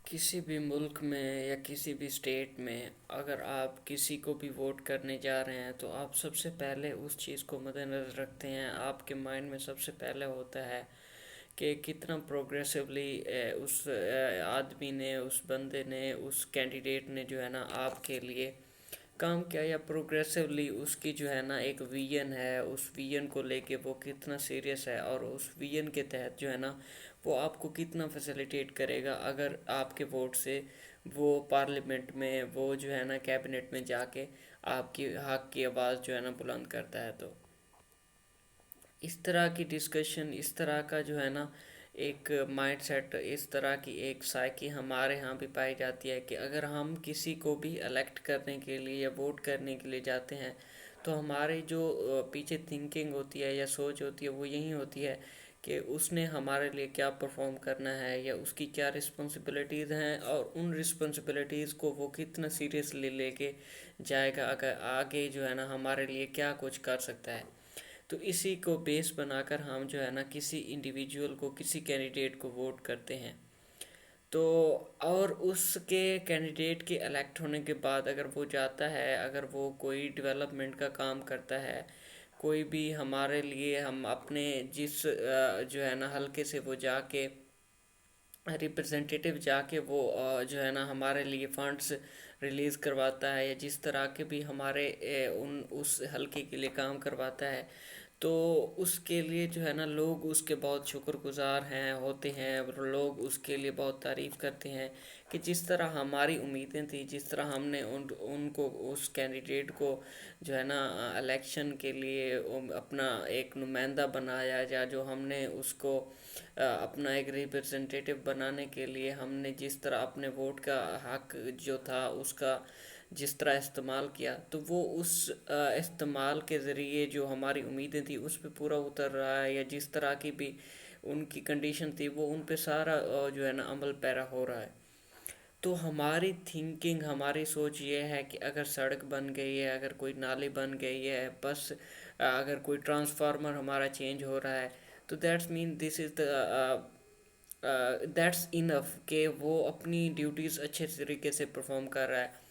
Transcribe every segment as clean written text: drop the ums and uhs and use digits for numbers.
کسی بھی ملک میں یا کسی بھی اسٹیٹ میں اگر آپ کسی کو بھی ووٹ کرنے جا رہے ہیں تو آپ سب سے پہلے اس چیز کو مد نظر رکھتے ہیں. آپ کے مائنڈ میں سب سے پہلے ہوتا ہے کہ کتنا پروگریسولی اس آدمی نے، اس بندے نے، اس کینڈیڈیٹ نے جو ہے نا آپ کے لیے کام کیا، یا پروگریسولی اس کی جو ہے نا ایک ویژن ہے، اس ویژن کو لے کے وہ کتنا سیریس ہے، اور اس ویژن کے تحت جو ہے نا وہ آپ کو کتنا فیسیلیٹیٹ کرے گا اگر آپ کے ووٹ سے وہ پارلیمنٹ میں، وہ جو ہے نا کیبنٹ میں جا کے آپ کی حق کی آواز جو ہے نا بلند کرتا ہے. تو اس طرح کی ڈسکشن، اس طرح کا جو ہے نا ایک مائنڈ سیٹ، اس طرح کی ایک سائیکی ہمارے ہاں بھی پائی جاتی ہے کہ اگر ہم کسی کو بھی الیکٹ کرنے کے لیے یا ووٹ کرنے کے لیے جاتے ہیں تو ہماری جو پیچھے تھنکنگ ہوتی ہے یا سوچ ہوتی ہے وہ یہی ہوتی ہے کہ اس نے ہمارے لیے کیا پرفارم کرنا ہے، یا اس کی کیا رسپانسبلٹیز ہیں، اور ان رسپانسبلٹیز کو وہ کتنا سیریسلی لے کے جائے گا، اگر آگے جو ہے نا ہمارے لیے کیا کچھ کر سکتا ہے. تو اسی کو بیس بنا کر ہم جو ہے نا کسی انڈیویجول کو، کسی کینڈیڈیٹ کو ووٹ کرتے ہیں. تو اور اس کے کینڈیڈیٹ کے الیکٹ ہونے کے بعد اگر وہ جاتا ہے، اگر وہ کوئی ڈیولپمنٹ کا کام کرتا ہے، کوئی بھی ہمارے لیے، ہم اپنے جس جو ہے نا حلقے سے وہ جا کے ریپرزنٹیٹیو جا کے وہ جو ہے نا ہمارے لیے فنڈز ریلیز کرواتا ہے، یا جس طرح کے بھی ہمارے اس حلقے کے لیے کام کرواتا ہے، تو اس کے لیے جو ہے نا لوگ اس کے بہت شکر گزار ہوتے ہیں، اور لوگ اس کے لیے بہت تعریف کرتے ہیں کہ جس طرح ہماری امیدیں تھیں، جس طرح ہم نے ان کو، اس کینڈیڈیٹ کو جو ہے نا الیکشن کے لیے اپنا ایک نمائندہ بنایا، یا جو ہم نے اس کو اپنا ایک ریپرزنٹیٹیو بنانے کے لیے ہم نے جس طرح اپنے ووٹ کا حق جو تھا اس کا جس طرح استعمال کیا، تو وہ اس استعمال کے ذریعے جو ہماری امیدیں تھیں اس پہ پورا اتر رہا ہے، یا جس طرح کی بھی ان کی کنڈیشن تھی وہ ان پہ سارا جو ہے نا عمل پیرا ہو رہا ہے. تو ہماری تھنکنگ، ہماری سوچ یہ ہے کہ اگر سڑک بن گئی ہے، اگر کوئی نالی بن گئی ہے، بس اگر کوئی ٹرانسفارمر ہمارا چینج ہو رہا ہے، تو that's main this is the that's enough کہ وہ اپنی ڈیوٹیز اچھے طریقے سے پرفارم کر رہا ہے.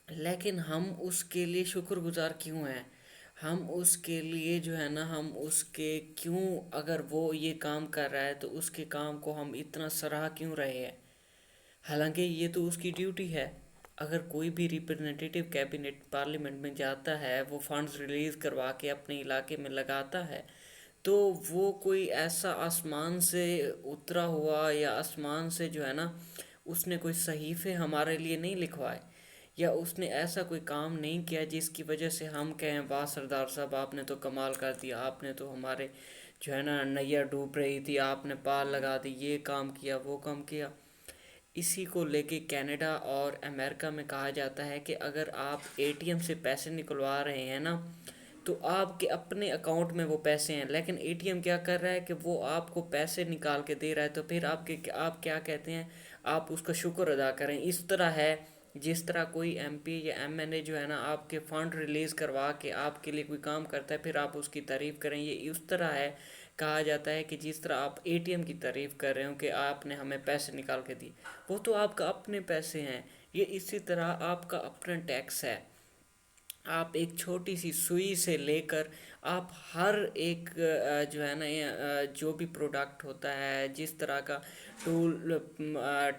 لیکن ہم اس کے لیے شکر گزار کیوں ہیں؟ ہم اس کے لیے جو ہے نا، ہم اس کے کیوں، اگر وہ یہ کام کر رہا ہے تو اس کے کام کو ہم اتنا سراہ کیوں رہے ہیں؟ حالانکہ یہ تو اس کی ڈیوٹی ہے. اگر کوئی بھی ریپرزنٹیٹیو کیبنٹ پارلیمنٹ میں جاتا ہے، وہ فنڈز ریلیز کروا کے اپنے علاقے میں لگاتا ہے، تو وہ کوئی ایسا آسمان سے اترا ہوا، یا آسمان سے جو ہے نا اس نے کوئی صحیفے ہمارے لیے نہیں لکھوائے، یا اس نے ایسا کوئی کام نہیں کیا جس کی وجہ سے ہم کہیں واہ سردار صاحب آپ نے تو کمال کر دیا، آپ نے تو ہمارے جو ہے نا نیا ڈوب رہی تھی، آپ نے پال لگا دی، یہ کام کیا، وہ کام کیا. اسی کو لے کے کینیڈا اور امریکہ میں کہا جاتا ہے کہ اگر آپ اے ٹی ایم سے پیسے نکلوا رہے ہیں نا، تو آپ کے اپنے اکاؤنٹ میں وہ پیسے ہیں، لیکن اے ٹی ایم کیا کر رہا ہے کہ وہ آپ کو پیسے نکال کے دے رہا ہے. تو پھر آپ کیا کہتے ہیں؟ آپ اس کا شکر ادا کریں. اس طرح ہے جس طرح کوئی ایم پی یا ایم این اے جو ہے نا آپ کے فنڈ ریلیز کروا کے آپ کے لیے کوئی کام کرتا ہے، پھر آپ اس کی تعریف کریں. یہ اس طرح ہے، کہا جاتا ہے کہ جس طرح آپ اے ٹی ایم کی تعریف کر رہے ہو کہ آپ نے ہمیں پیسے نکال کے دی، وہ تو آپ کا اپنے پیسے ہیں. یہ اسی طرح آپ کا اپنا ٹیکس ہے. آپ ایک چھوٹی سی سوئی سے لے کر آپ ہر ایک جو ہے نا جو بھی پروڈکٹ ہوتا ہے، جس طرح کا ٹول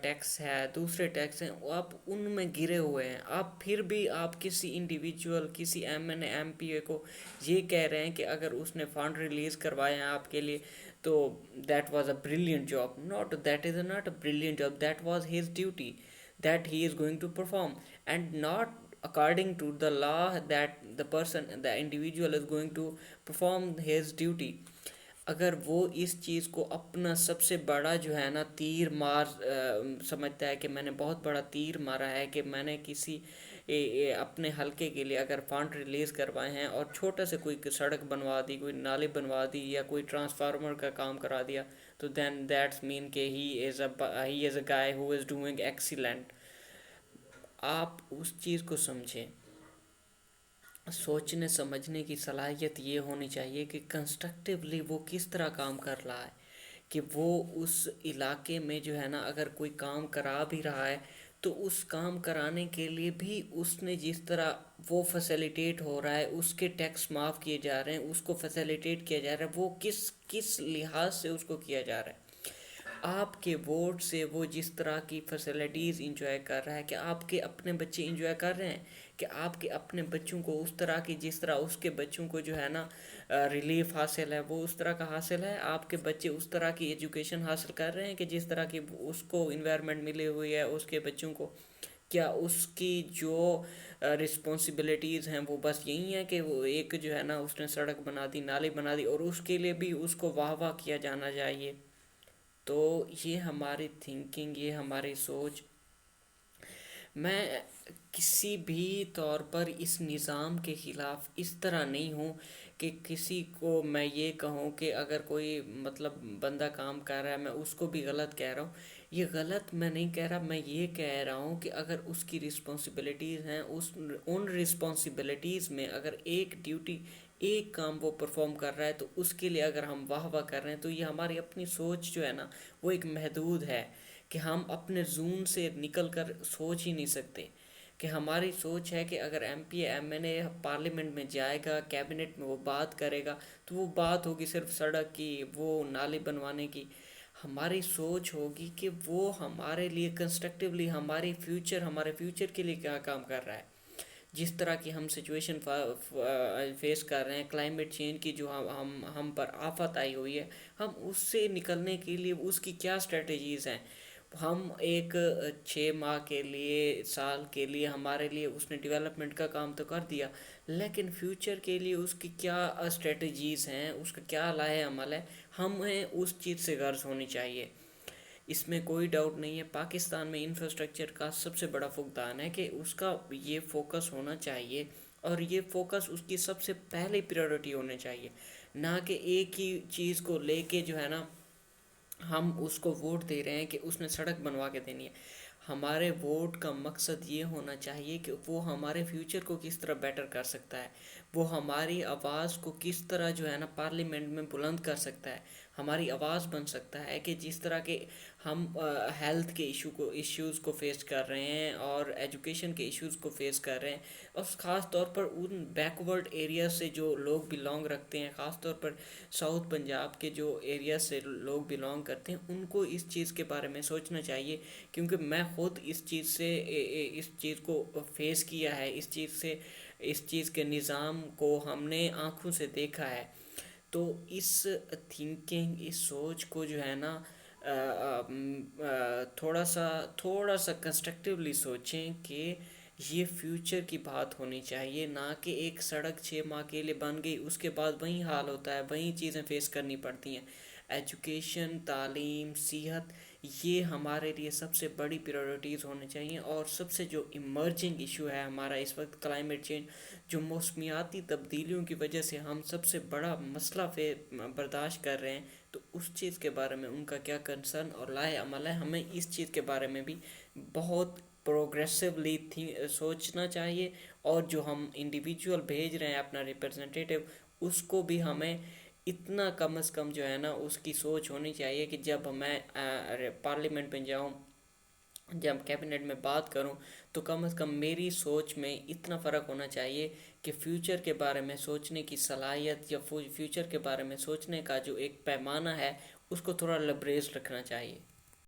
ٹیکس ہے، دوسرے ٹیکس ہیں، وہ آپ ان میں گرے ہوئے ہیں. آپ پھر بھی آپ کسی انڈیویجول، کسی M N A M P A کو یہ کہہ رہے ہیں کہ اگر اس نے فنڈ ریلیز کروایا ہیں آپ کے لیے تو that was a brilliant job. Not that is not a brilliant job, that was his duty that he is going to perform, and not according to the law that the individual is going to perform his duty. اگر وہ اس چیز کو اپنا سب سے بڑا جو ہے نا تیر مار سمجھتا ہے کہ میں نے بہت بڑا تیر مارا ہے، کہ میں نے کسی اپنے حلقے کے لیے اگر فنڈ ریلیز کروائے ہیں اور چھوٹا سے کوئی سڑک بنوا دی، کوئی نالے بنوا دی، یا کوئی ٹرانسفارمر کا کام کرا دیا، تو دین دیٹس مین کہ ہی از اے گائے ہو از ڈوئنگ ایکسیلنٹ. آپ اس چیز کو سمجھیں. سوچنے سمجھنے کی صلاحیت یہ ہونی چاہیے کہ کنسٹرکٹیولی وہ کس طرح کام کر رہا ہے، کہ وہ اس علاقے میں جو ہے نا اگر کوئی کام کرا بھی رہا ہے تو اس کام کرانے کے لیے بھی اس نے جس طرح وہ فیسیلیٹیٹ ہو رہا ہے، اس کے ٹیکس معاف کیے جا رہے ہیں، اس کو فیسیلیٹیٹ کیا جا رہا ہے، وہ کس کس لحاظ سے اس کو کیا جا رہا ہے۔ آپ کے ووٹ سے وہ جس طرح کی فیسلٹیز انجوائے کر رہا ہے، کہ آپ کے اپنے بچے انجوائے کر رہے ہیں، کہ آپ کے اپنے بچوں کو اس طرح کی جس طرح اس کے بچوں کو جو ہے نا ریلیف حاصل ہے وہ اس طرح کا حاصل ہے، آپ کے بچے اس طرح کی ایجوکیشن حاصل کر رہے ہیں کہ جس طرح کی اس کو انوائرمنٹ ملی ہوئی ہے اس کے بچوں کو، کیا اس کی جو رسپانسبلٹیز ہیں وہ بس یہی ہیں کہ وہ ایک جو ہے نا اس نے سڑک بنا دی، نالی بنا دی اور اس کے لیے بھی اس کو واہ واہ کیا جانا چاہیے؟ تو یہ ہماری تھنکنگ، یہ ہماری سوچ، میں کسی بھی طور پر اس نظام کے خلاف اس طرح نہیں ہوں کہ کسی کو میں یہ کہوں کہ اگر کوئی مطلب بندہ کام کر رہا ہے میں اس کو بھی غلط کہہ رہا ہوں۔ یہ غلط میں نہیں کہہ رہا، میں یہ کہہ رہا ہوں کہ اگر اس کی رسپانسبلٹیز ہیں، ان رسپانسبلٹیز میں اگر ایک ڈیوٹی، ایک کام وہ پرفارم کر رہا ہے تو اس کے لیے اگر ہم واہ واہ کر رہے ہیں تو یہ ہماری اپنی سوچ جو ہے نا وہ ایک محدود ہے، کہ ہم اپنے زون سے نکل کر سوچ ہی نہیں سکتے۔ کہ ہماری سوچ ہے کہ اگر ایم پی ایم این اے پارلیمنٹ میں جائے گا، کیبنٹ میں وہ بات کرے گا تو وہ بات ہوگی صرف سڑک کی، وہ نالے بنوانے کی۔ ہماری سوچ ہوگی کہ وہ ہمارے لیے کنسٹرکٹیولی ہمارے فیوچر کے لیے کیا کام کر رہا ہے۔ جس طرح کی ہم سچویشن فیس کر رہے ہیں، کلائمیٹ چینج کی جو ہم پر آفت آئی ہوئی ہے، ہم اس سے نکلنے کے لیے اس کی کیا اسٹریٹجیز ہیں۔ ہم ایک 6 ماہ کے لیے، سال کے لیے ہمارے لیے اس نے ڈیولپمنٹ کا کام تو کر دیا، لیکن فیوچر کے لیے اس کی کیا اسٹریٹجیز ہیں، اس کا کیا لائحہ عمل ہے، ہمیں اس چیز سے غرض ہونی چاہیے۔ اس میں کوئی ڈاؤٹ نہیں ہے، پاکستان میں انفراسٹرکچر کا سب سے بڑا فقدان ہے کہ اس کا یہ فوکس ہونا چاہیے، اور یہ فوکس اس کی سب سے پہلے پریورٹی ہونے چاہیے، نہ کہ ایک ہی چیز کو لے کے جو ہے نا ہم اس کو ووٹ دے رہے ہیں کہ اس نے سڑک بنوا کے دینی ہے۔ ہمارے ووٹ کا مقصد یہ ہونا چاہیے کہ وہ ہمارے فیوچر کو کس طرح بیٹر کر سکتا ہے، وہ ہماری آواز کو کس طرح جو ہے نا پارلیمنٹ میں بلند کر سکتا ہے، ہماری آواز بن سکتا ہے، کہ جس طرح کے ہم ہیلتھ کے ایشوز کو فیس کر رہے ہیں اور ایجوکیشن کے ایشوز کو فیس کر رہے ہیں، اور خاص طور پر ان بیکورڈ ایریاز سے جو لوگ بلانگ رکھتے ہیں، خاص طور پر ساؤتھ پنجاب کے جو ایریاز سے لوگ بلانگ کرتے ہیں، ان کو اس چیز کے بارے میں سوچنا چاہیے، کیونکہ میں خود اس چیز کو فیس کیا ہے، اس چیز کے نظام کو ہم نے آنکھوں سے دیکھا ہے۔ تو اس تھنکنگ، اس سوچ کو جو ہے نا تھوڑا سا کنسٹرکٹیولی سوچیں کہ یہ فیوچر کی بات ہونی چاہیے، نہ کہ ایک سڑک 6 ماہ کے لیے بن گئی اس کے بعد وہیں حال ہوتا ہے، وہیں چیزیں فیس کرنی پڑتی ہیں۔ ایجوکیشن، تعلیم، صحت، یہ ہمارے لیے سب سے بڑی پریورٹیز ہونے چاہیے، اور سب سے جو ایمرجنگ ایشو ہے ہمارا اس وقت کلائمیٹ چینج، جو موسمیاتی تبدیلیوں کی وجہ سے ہم سب سے بڑا مسئلہ برداشت کر رہے ہیں، تو اس چیز کے بارے میں ان کا کیا کنسرن اور لائحہ عمل ہے، ہمیں اس چیز کے بارے میں بھی بہت پروگریسولی سوچنا چاہیے، اور جو ہم انڈیویجول بھیج رہے ہیں اپنا ریپرزنٹیٹیو، اس کو بھی ہمیں اتنا کم از کم جو ہے نا اس کی سوچ ہونی چاہیے کہ جب میں پارلیمنٹ میں جاؤں، جب کیبنٹ میں بات کروں، تو کم از کم میری سوچ میں اتنا فرق ہونا چاہیے کہ فیوچر کے بارے میں سوچنے کی صلاحیت، یا فیوچر کے بارے میں سوچنے کا جو ایک پیمانہ ہے اس کو تھوڑا لبریز رکھنا چاہیے۔